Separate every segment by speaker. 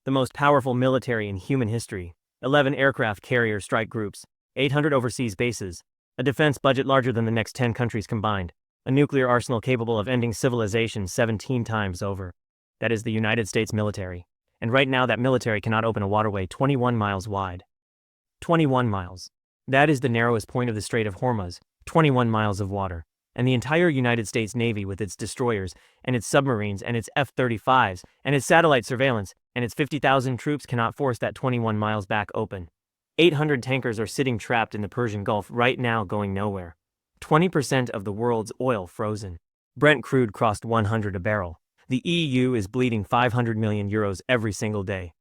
Speaker 1: the most powerful military in human history, 11 aircraft carrier strike groups, 800 overseas bases, a defense budget larger than the next 10 countries combined, a nuclear arsenal capable of ending civilization 17 times over. That is the United States military. And right now that military cannot open a waterway 21 miles wide. 21 miles. That is the narrowest point of the Strait of Hormuz, 21 miles of water. And the entire United States Navy with its destroyers, and its submarines, and its F-35s, and its satellite surveillance, and its 50,000 troops cannot force that 21 miles back open. 800 tankers are sitting trapped in the Persian Gulf right now going nowhere. 20% of the world's oil frozen. Brent crude crossed 100 a barrel. The EU is bleeding 500 million euros every single day.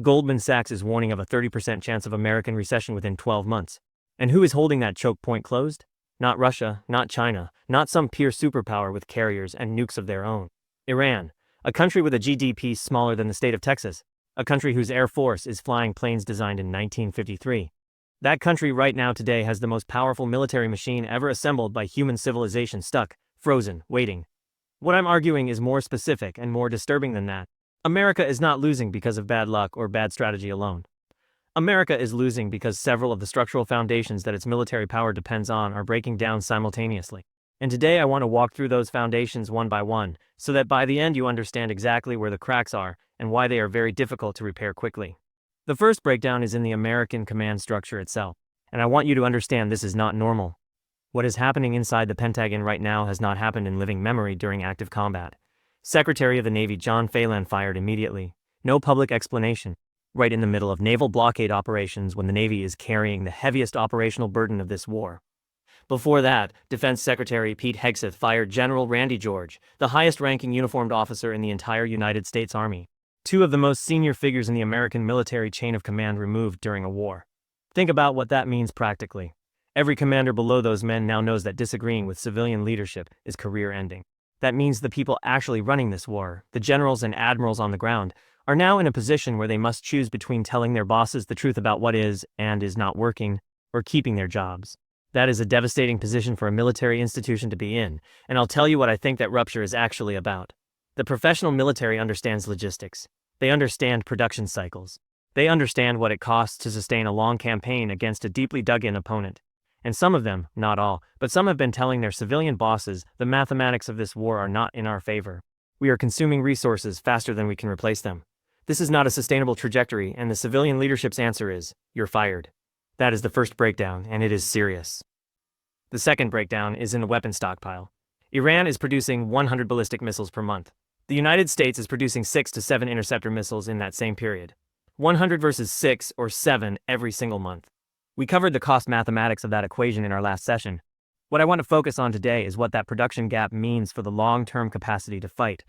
Speaker 1: Goldman Sachs is warning of a 30% chance of American recession within 12 months. And who is holding that choke point closed? Not Russia, not China, not some peer superpower with carriers and nukes of their own. Iran, a country with a GDP smaller than the state of Texas, a country whose air force is flying planes designed in 1953. That country right now today has the most powerful military machine ever assembled by human civilization stuck, frozen, waiting. What I'm arguing is more specific and more disturbing than that. America is not losing because of bad luck or bad strategy alone. America is losing because several of the structural foundations that its military power depends on are breaking down simultaneously. And today I want to walk through those foundations one by one, so that by the end you understand exactly where the cracks are and why they are very difficult to repair quickly. The first breakdown is in the American command structure itself, and I want you to understand this is not normal. What is happening inside the Pentagon right now has not happened in living memory during active combat. Secretary of the Navy John Phelan fired immediately. No public explanation. Right in the middle of naval blockade operations when the Navy is carrying the heaviest operational burden of this war. Before that, Defense Secretary Pete Hegseth fired General Randy George, the highest-ranking uniformed officer in the entire United States Army. Two of the most senior figures in the American military chain of command removed during a war. Think about what that means practically. Every commander below those men now knows that disagreeing with civilian leadership is career-ending. That means the people actually running this war, the generals and admirals on the ground, are now in a position where they must choose between telling their bosses the truth about what is and is not working, or keeping their jobs. That is a devastating position for a military institution to be in, and I'll tell you what I think that rupture is actually about. The professional military understands logistics. They understand production cycles. They understand what it costs to sustain a long campaign against a deeply dug-in opponent. And some of them, not all, but some have been telling their civilian bosses the mathematics of this war are not in our favor. We are consuming resources faster than we can replace them. This is not a sustainable trajectory, and the civilian leadership's answer is, you're fired. That is the first breakdown, and it is serious. The second breakdown is in the weapon stockpile. Iran is producing 100 ballistic missiles per month. The United States is producing 6 to 7 interceptor missiles in that same period. 100 versus 6 or 7 every single month. We covered the cost mathematics of that equation in our last session. What I want to focus on today is what that production gap means for the long-term capacity to fight.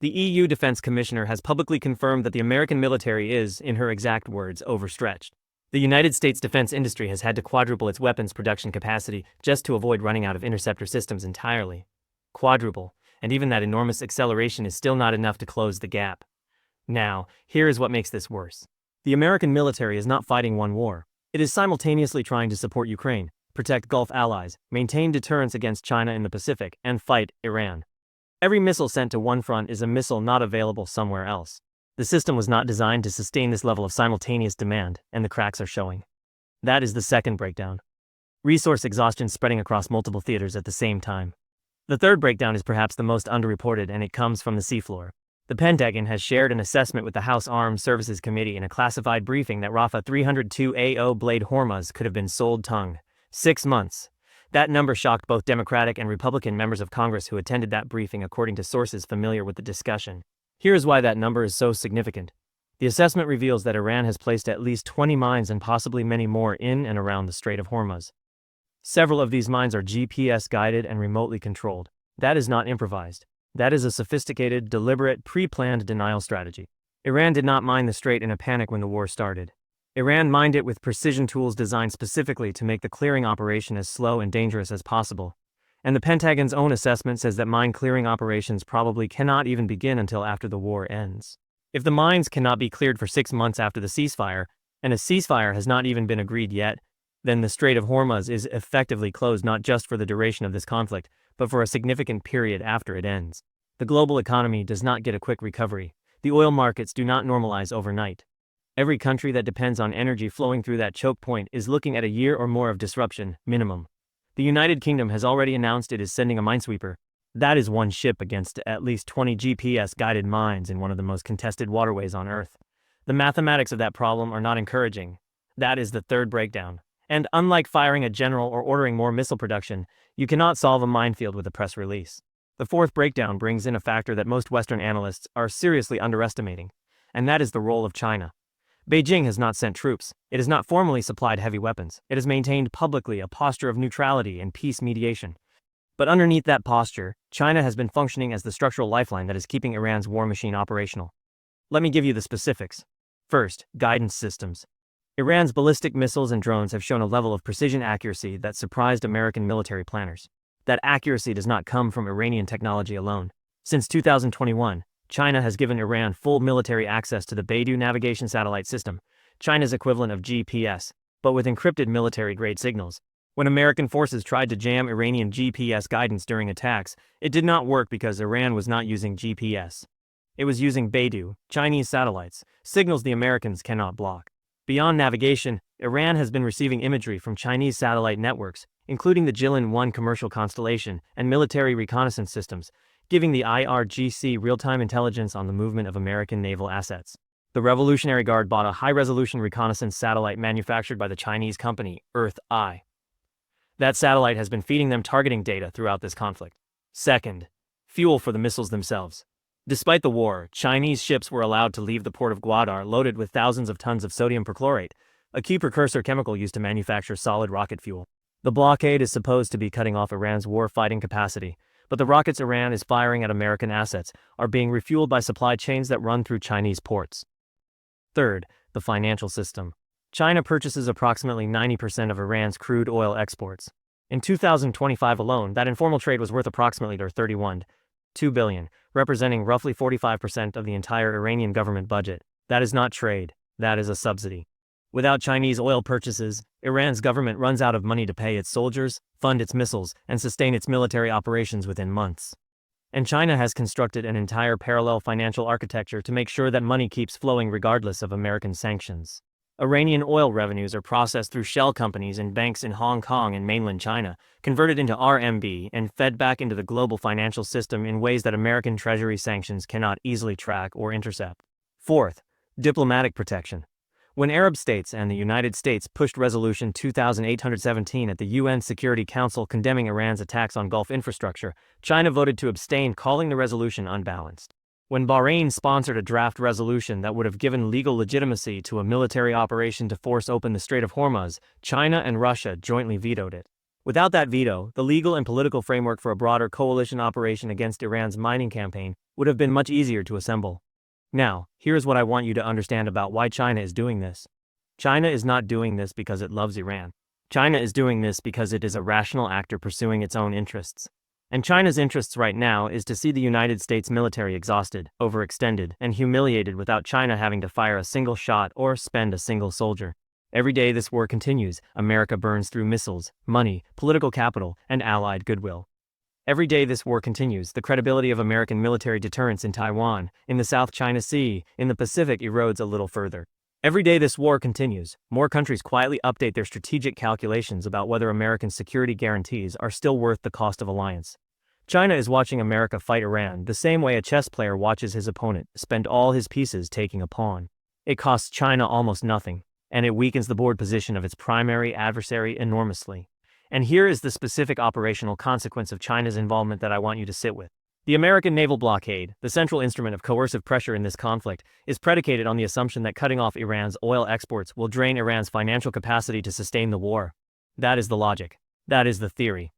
Speaker 1: The EU Defense Commissioner has publicly confirmed that the American military is, in her exact words, overstretched. The United States defense industry has had to quadruple its weapons production capacity just to avoid running out of interceptor systems entirely. Quadruple, and even that enormous acceleration is still not enough to close the gap. Now, here is what makes this worse. The American military is not fighting one war. It is simultaneously trying to support Ukraine, protect Gulf allies, maintain deterrence against China in the Pacific, and fight Iran. Every missile sent to one front is a missile not available somewhere else. The system was not designed to sustain this level of simultaneous demand, and the cracks are showing. That is the second breakdown. Resource exhaustion spreading across multiple theaters at the same time. The third breakdown is perhaps the most underreported, and it comes from the seafloor. The Pentagon has shared an assessment with the House Armed Services Committee in a classified briefing that Rafa 302AO Blade Hormuz could have been sold tongue. 6 months. That number shocked both Democratic and Republican members of Congress who attended that briefing, according to sources familiar with the discussion. Here is why that number is so significant. The assessment reveals that Iran has placed at least 20 mines and possibly many more in and around the Strait of Hormuz. Several of these mines are GPS-guided and remotely controlled. That is not improvised. That is a sophisticated, deliberate, pre-planned denial strategy. Iran did not mine the strait in a panic when the war started. Iran mined it with precision tools designed specifically to make the clearing operation as slow and dangerous as possible. And the Pentagon's own assessment says that mine clearing operations probably cannot even begin until after the war ends. If the mines cannot be cleared for 6 months after the ceasefire, and a ceasefire has not even been agreed yet, then the Strait of Hormuz is effectively closed not just for the duration of this conflict, but for a significant period after it ends. The global economy does not get a quick recovery. The oil markets do not normalize overnight. Every country that depends on energy flowing through that choke point is looking at a year or more of disruption, minimum. The United Kingdom has already announced it is sending a minesweeper. That is one ship against at least 20 GPS-guided mines in one of the most contested waterways on Earth. The mathematics of that problem are not encouraging. That is the third breakdown. And unlike firing a general or ordering more missile production, you cannot solve a minefield with a press release. The fourth breakdown brings in a factor that most Western analysts are seriously underestimating, and that is the role of China. Beijing has not sent troops. It has not formally supplied heavy weapons. It has maintained publicly a posture of neutrality and peace mediation. But underneath that posture, China has been functioning as the structural lifeline that is keeping Iran's war machine operational. Let me give you the specifics. First, guidance systems. Iran's ballistic missiles and drones have shown a level of precision accuracy that surprised American military planners. That accuracy does not come from Iranian technology alone. Since 2021, China has given Iran full military access to the Beidou navigation satellite system, China's equivalent of GPS, but with encrypted military-grade signals. When American forces tried to jam Iranian GPS guidance during attacks, it did not work because Iran was not using GPS. It was using Beidou, Chinese satellites, signals the Americans cannot block. Beyond navigation, Iran has been receiving imagery from Chinese satellite networks, including the Jilin-1 commercial constellation and military reconnaissance systems, giving the IRGC real-time intelligence on the movement of American naval assets. The Revolutionary Guard bought a high-resolution reconnaissance satellite manufactured by the Chinese company, Earth-I. That satellite has been feeding them targeting data throughout this conflict. Second, fuel for the missiles themselves. Despite the war, Chinese ships were allowed to leave the port of Gwadar loaded with thousands of tons of sodium perchlorate, a key precursor chemical used to manufacture solid rocket fuel. The blockade is supposed to be cutting off Iran's war-fighting capacity, but the rockets Iran is firing at American assets are being refueled by supply chains that run through Chinese ports. Third, the financial system. China purchases approximately 90% of Iran's crude oil exports. In 2025 alone, that informal trade was worth approximately $31.2 billion, representing roughly 45% of the entire Iranian government budget. That is not trade, that is a subsidy. Without Chinese oil purchases, Iran's government runs out of money to pay its soldiers, fund its missiles, and sustain its military operations within months. And China has constructed an entire parallel financial architecture to make sure that money keeps flowing regardless of American sanctions. Iranian oil revenues are processed through shell companies and banks in Hong Kong and mainland China, converted into RMB and fed back into the global financial system in ways that American Treasury sanctions cannot easily track or intercept. Fourth, diplomatic protection. When Arab states and the United States pushed Resolution 2817 at the UN Security Council condemning Iran's attacks on Gulf infrastructure, China voted to abstain, calling the resolution unbalanced. When Bahrain sponsored a draft resolution that would have given legal legitimacy to a military operation to force open the Strait of Hormuz, China and Russia jointly vetoed it. Without that veto, the legal and political framework for a broader coalition operation against Iran's mining campaign would have been much easier to assemble. Now, here's what I want you to understand about why China is doing this. China is not doing this because it loves Iran. China is doing this because it is a rational actor pursuing its own interests. And China's interests right now is to see the United States military exhausted, overextended, and humiliated without China having to fire a single shot or spend a single soldier. Every day this war continues, America burns through missiles, money, political capital, and allied goodwill. Every day this war continues, the credibility of American military deterrence in Taiwan, in the South China Sea, in the Pacific erodes a little further. Every day this war continues, more countries quietly update their strategic calculations about whether American security guarantees are still worth the cost of alliance. China is watching America fight Iran the same way a chess player watches his opponent spend all his pieces taking a pawn. It costs China almost nothing, and it weakens the board position of its primary adversary enormously. And here is the specific operational consequence of China's involvement that I want you to sit with. The American naval blockade, the central instrument of coercive pressure in this conflict, is predicated on the assumption that cutting off Iran's oil exports will drain Iran's financial capacity to sustain the war. That is the logic. That is the theory.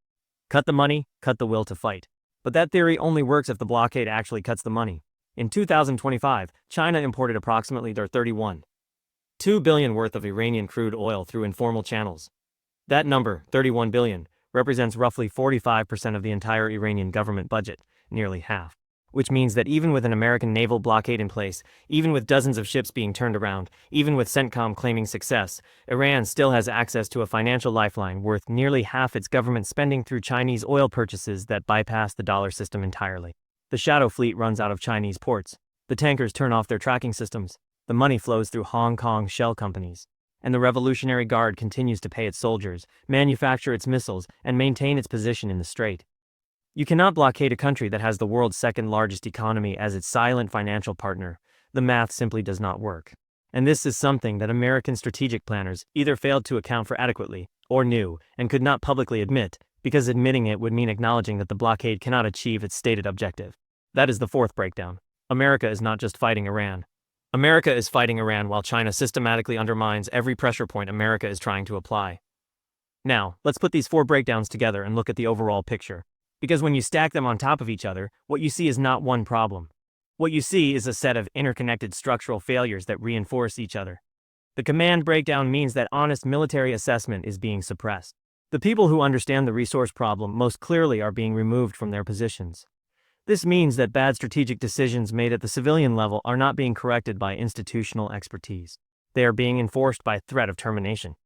Speaker 1: Cut the money, cut the will to fight. But that theory only works if the blockade actually cuts the money. In 2025, China imported approximately $31.2 billion worth of Iranian crude oil through informal channels. That number, $31 billion, represents roughly 45% of the entire Iranian government budget, nearly half. Which means that even with an American naval blockade in place, even with dozens of ships being turned around, even with CENTCOM claiming success, Iran still has access to a financial lifeline worth nearly half its government spending through Chinese oil purchases that bypass the dollar system entirely. The shadow fleet runs out of Chinese ports. The tankers turn off their tracking systems, the money flows through Hong Kong shell companies, and the Revolutionary Guard continues to pay its soldiers, manufacture its missiles, and maintain its position in the Strait. You cannot blockade a country that has the world's second largest economy as its silent financial partner. The math simply does not work. And this is something that American strategic planners either failed to account for adequately, or knew, and could not publicly admit, because admitting it would mean acknowledging that the blockade cannot achieve its stated objective. That is the fourth breakdown. America is not just fighting Iran. America is fighting Iran while China systematically undermines every pressure point America is trying to apply. Now, let's put these four breakdowns together and look at the overall picture. Because when you stack them on top of each other, what you see is not one problem. What you see is a set of interconnected structural failures that reinforce each other. The command breakdown means that honest military assessment is being suppressed. The people who understand the resource problem most clearly are being removed from their positions. This means that bad strategic decisions made at the civilian level are not being corrected by institutional expertise. They are being enforced by threat of termination.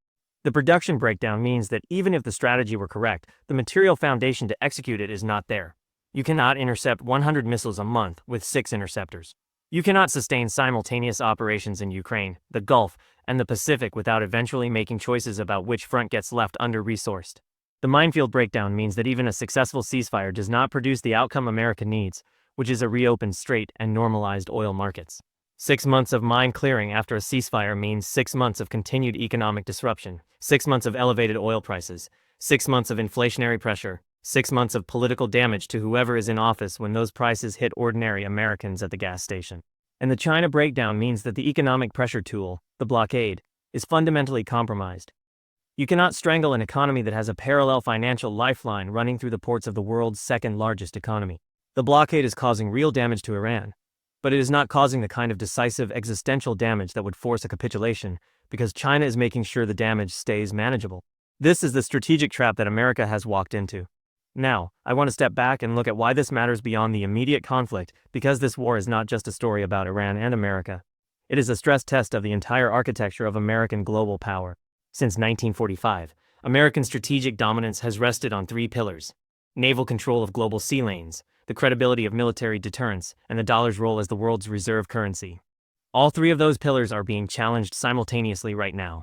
Speaker 1: The production breakdown means that even if the strategy were correct, the material foundation to execute it is not there. You cannot intercept 100 missiles a month with 6 interceptors. You cannot sustain simultaneous operations in Ukraine, the Gulf, and the Pacific without eventually making choices about which front gets left under-resourced. The minefield breakdown means that even a successful ceasefire does not produce the outcome America needs, which is a reopened Strait and normalized oil markets. 6 months of mine clearing after a ceasefire means 6 months of continued economic disruption, 6 months of elevated oil prices, 6 months of inflationary pressure, 6 months of political damage to whoever is in office when those prices hit ordinary Americans at the gas station. And the China breakdown means that the economic pressure tool, the blockade, is fundamentally compromised. You cannot strangle an economy that has a parallel financial lifeline running through the ports of the world's second largest economy. The blockade is causing real damage to Iran, but it is not causing the kind of decisive existential damage that would force a capitulation, because China is making sure the damage stays manageable. This is the strategic trap that America has walked into. Now, I want to step back and look at why this matters beyond the immediate conflict, because this war is not just a story about Iran and America. It is a stress test of the entire architecture of American global power. Since 1945, American strategic dominance has rested on 3 pillars: naval control of global sea lanes, the credibility of military deterrence, and the dollar's role as the world's reserve currency. All 3 of those pillars are being challenged simultaneously right now.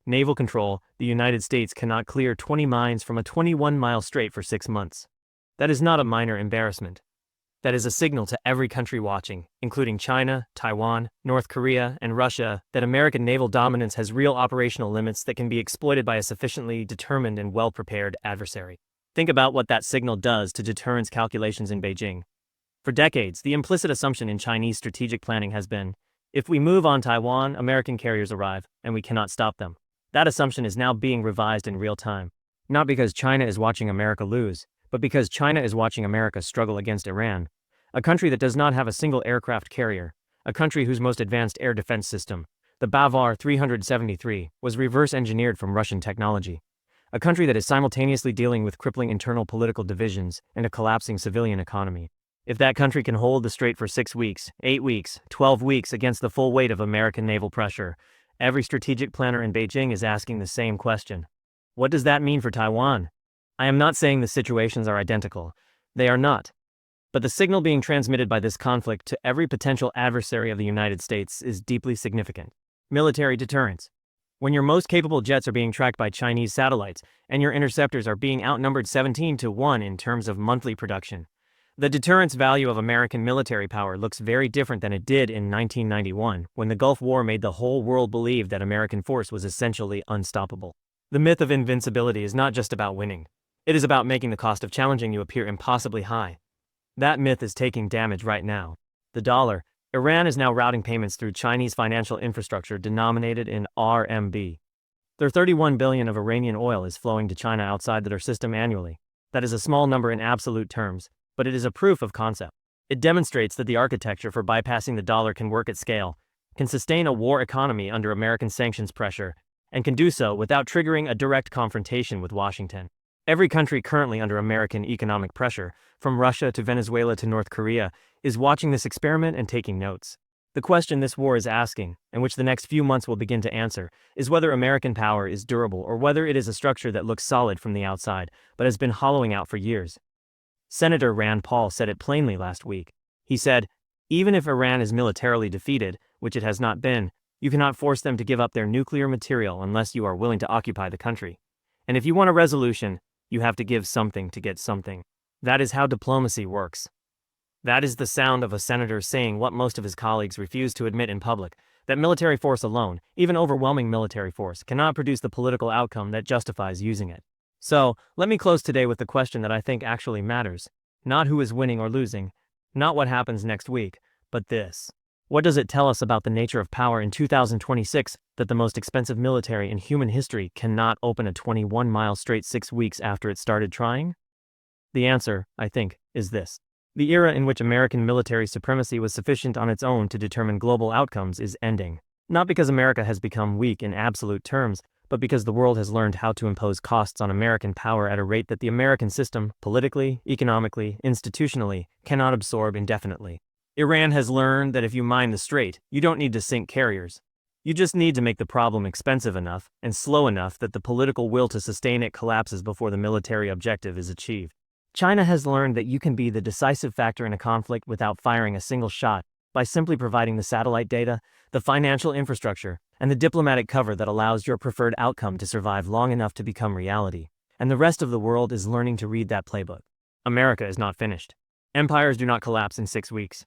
Speaker 1: Naval control: the United States cannot clear 20 mines from a 21-mile strait for 6 months. That is not a minor embarrassment. That is a signal to every country watching, including China, Taiwan, North Korea, and Russia, that American naval dominance has real operational limits that can be exploited by a sufficiently determined and well-prepared adversary. Think about what that signal does to deterrence calculations in Beijing. For decades, the implicit assumption in Chinese strategic planning has been, if we move on Taiwan, American carriers arrive, and we cannot stop them. That assumption is now being revised in real time. Not because China is watching America lose, but because China is watching America struggle against Iran, a country that does not have a single aircraft carrier, a country whose most advanced air defense system, the Bavar 373, was reverse-engineered from Russian technology, a country that is simultaneously dealing with crippling internal political divisions and a collapsing civilian economy. If that country can hold the Strait for 6 weeks, 8 weeks, 12 weeks against the full weight of American naval pressure, every strategic planner in Beijing is asking the same question. What does that mean for Taiwan? I am not saying the situations are identical. They are not. But the signal being transmitted by this conflict to every potential adversary of the United States is deeply significant. Military deterrence. When your most capable jets are being tracked by Chinese satellites, and your interceptors are being outnumbered 17-1 in terms of monthly production, the deterrence value of American military power looks very different than it did in 1991, when the Gulf War made the whole world believe that American force was essentially unstoppable. The myth of invincibility is not just about winning. It is about making the cost of challenging you appear impossibly high. That myth is taking damage right now. The dollar. Iran is now routing payments through Chinese financial infrastructure denominated in RMB. Their 31 billion of Iranian oil is flowing to China outside their system annually. That is a small number in absolute terms, but it is a proof of concept. It demonstrates that the architecture for bypassing the dollar can work at scale, can sustain a war economy under American sanctions pressure, and can do so without triggering a direct confrontation with Washington. Every country currently under American economic pressure, from Russia to Venezuela to North Korea, is watching this experiment and taking notes. The question this war is asking, and which the next few months will begin to answer, is whether American power is durable or whether it is a structure that looks solid from the outside, but has been hollowing out for years. Senator Rand Paul said it plainly last week. He said, Even if Iran is militarily defeated, which it has not been, you cannot force them to give up their nuclear material unless you are willing to occupy the country. And if you want a resolution, you have to give something to get something. That is how diplomacy works. That is the sound of a senator saying what most of his colleagues refuse to admit in public, that military force alone, even overwhelming military force, cannot produce the political outcome that justifies using it. So, let me close today with the question that I think actually matters. Not who is winning or losing, not what happens next week, but this. What does it tell us about the nature of power in 2026 that the most expensive military in human history cannot open a 21-mile strait 6 weeks after it started trying? The answer, I think, is this. The era in which American military supremacy was sufficient on its own to determine global outcomes is ending. Not because America has become weak in absolute terms, but because the world has learned how to impose costs on American power at a rate that the American system, politically, economically, institutionally, cannot absorb indefinitely. Iran has learned that if you mine the strait, you don't need to sink carriers. You just need to make the problem expensive enough and slow enough that the political will to sustain it collapses before the military objective is achieved. China has learned that you can be the decisive factor in a conflict without firing a single shot, by simply providing the satellite data, the financial infrastructure, and the diplomatic cover that allows your preferred outcome to survive long enough to become reality. And the rest of the world is learning to read that playbook. America is not finished. Empires do not collapse in 6 weeks.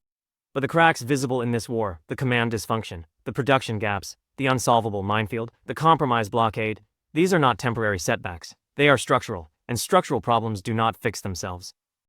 Speaker 1: But the cracks visible in this war, the command dysfunction, the production gaps, the unsolvable minefield, the compromised blockade, these are not temporary setbacks. They are structural, and structural problems do not fix themselves.